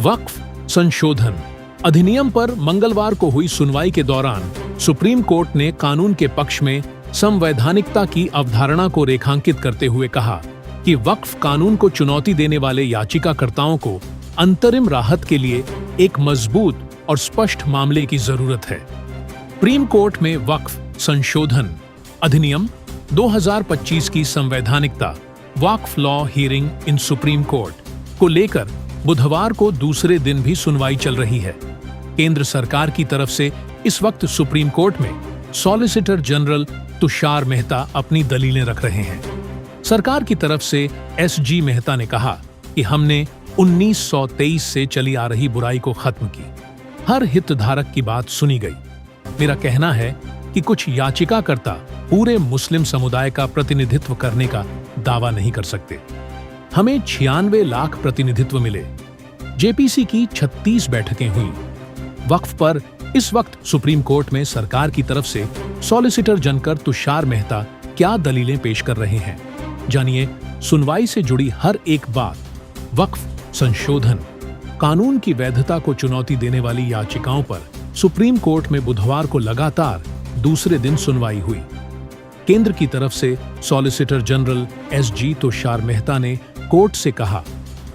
वक्फ संशोधन अधिनियम पर मंगलवार को हुई सुनवाई के दौरान सुप्रीम कोर्ट ने कानून के पक्ष में संवैधानिकता की अवधारणा को रेखांकित करते हुए कहा कि वक्फ कानून को चुनौती देने वाले याचिकाकर्ताओं को अंतरिम राहत के लिए एक मजबूत और स्पष्ट मामले की जरूरत है। सुप्रीम कोर्ट में वक्फ संशोधन अधिनियम 2025 की संवैधानिकता Waqf law hearing in Supreme Court को लेकर बुधवार को दूसरे दिन भी सुनवाई चल रही है। केंद्र सरकार की तरफ से इस वक्त सुप्रीम कोर्ट में सॉलिसिटर जनरल तुषार मेहता अपनी दलीलें रख रहे हैं। सरकार की तरफ से एसजी मेहता ने कहा कि हमने 1923 से चली आ रही बुराई को खत्म की। हर हितधारक की बात सुनी गई। मेरा कहना है कि कुछ याचिकाकर्ता पूरे मुस्लिम समुदाय का प्रतिनिधित्व करने का दावा नहीं कर सकते। हमें 96 लाख प्रतिनिधित्व मिले। जेपीसी की 36 बैठकें हुई। वक्फ पर इस वक्त सुप्रीम कोर्ट में सरकार की तरफ से सॉलिसिटर जनरल तुषार मेहता क्या दलीलें पेश कर रहे हैं, जानिए सुनवाई से जुड़ी हर एक बात। वक्फ संशोधन कानून की वैधता को चुनौती देने वाली याचिकाओं पर सुप्रीम कोर्ट में बुधवार को लगातार दूसरे दिन सुनवाई हुई। केंद्र की तरफ से solicitor general SG Tushar Mehta ने कोर्ट से कहा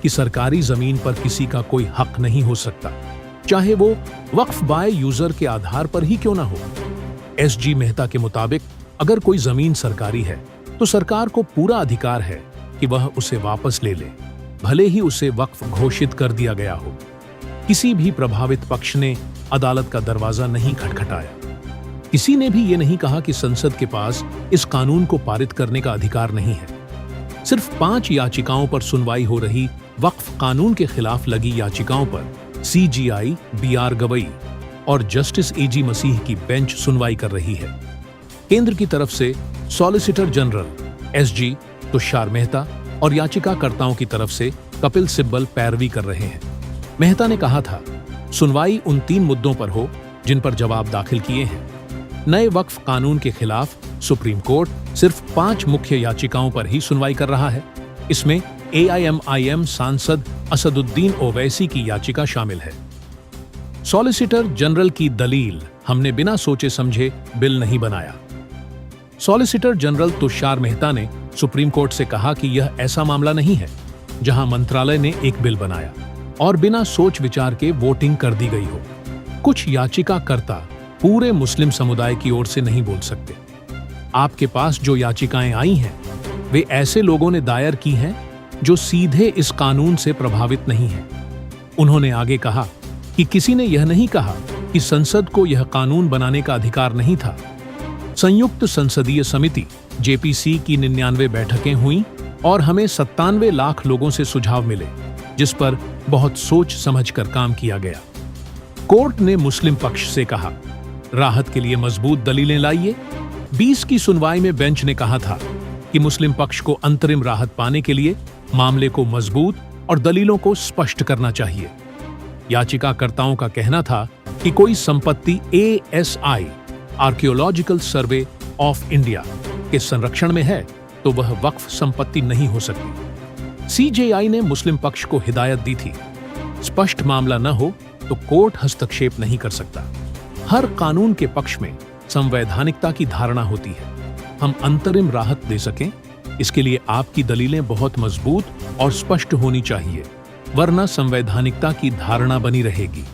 कि सरकारी जमीन पर किसी का कोई हक नहीं हो सकता, चाहे वो वक्फ बाय यूजर के आधार पर ही क्यों ना हो। एसजी मेहता के मुताबिक अगर कोई जमीन सरकारी है तो सरकार को पूरा अधिकार है कि वह उसे वापस ले ले, भले ही उसे वक्फ घोषित कर दिया गया हो। किसी भी प्रभावित पक्ष ने अदालत का दरवाजा नहीं खटखटाया। किसी ने भी ये नहीं कहा कि संसद के पास इस कानून को पारित करने का अधिकार नहीं है। सिर्फ 5 याचिकाओं पर सुनवाई हो रही वक्फ कानून के खिलाफ लगी याचिकाओं पर सीजीआई बीआर गवई और जस्टिस एजी मसीह की बेंच सुनवाई कर रही है। केंद्र की तरफ से solicitor general SG Tushar Mehta और याचिकाकर्ताओं की तरफ से कपिल सिब्बल पैरवी कर रहे हैं। मेहता ने कहा था, सुनवाई उन 3 मुद्दों पर हो जिन पर जवाब दाखिल किए हैं। नए वक्फ कानून के खिलाफ सुप्रीम कोर्ट सिर्फ 5 मुख्य याचिकाओं पर ही सुनवाई कर रहा है। इसमें एआईएमआईएम सांसद असदुद्दीन ओवैसी की याचिका शामिल है। सॉलिसिटर जनरल की दलील, हमने बिना सोचे समझे बिल नहीं बनाया। सॉलिसिटर जनरल तुषार मेहता ने सुप्रीम कोर्ट से कहा कि यह ऐसा मामला नहीं है जहां मंत्रालय ने एक बिल बनाया और बिना सोच विचार के वोटिंग कर दी गई हो। कुछ याचिकाकर्ता पूरे मुस्लिम समुदाय की ओर से नहीं बोल सकते। आपके पास जो याचिकाएं आई हैं वे ऐसे लोगों ने दायर की हैं जो सीधे इस कानून से प्रभावित नहीं हैं। उन्होंने आगे कहा कि किसी ने यह नहीं कहा कि संसद को यह कानून बनाने का अधिकार नहीं था। संयुक्त संसदीय समिति जेपीसी की 99 बैठकें हुईं और हमें 97 लाख लोगों से सुझाव मिले, जिस पर बहुत सोच समझकर काम किया गया। कोर्ट ने मुस्लिम पक्ष से कहा, राहत के लिए मजबूत दलीलें लाइए। 20 की सुनवाई में बेंच ने कहा था कि मुस्लिम पक्ष को अंतरिम राहत पाने के लिए मामले को मजबूत और दलीलों को स्पष्ट करना चाहिए। याचिकाकर्ताओं का कहना था कि कोई संपत्ति ASI archaeological survey of India के संरक्षण में है तो वह वक्फ संपत्ति नहीं हो सकती। सीजेआई ने मुस्लिम पक्ष को हिदायत दी थी, स्पष्ट मामला न हो तो कोर्ट हस्तक्षेप नहीं कर सकता। हर कानून के पक्ष में संवैधानिकता की धारणा होती है। हम अंतरिम राहत दे सकें, इसके लिए आपकी दलीलें बहुत मजबूत और स्पष्ट होनी चाहिए, वरना संवैधानिकता की धारणा बनी रहेगी।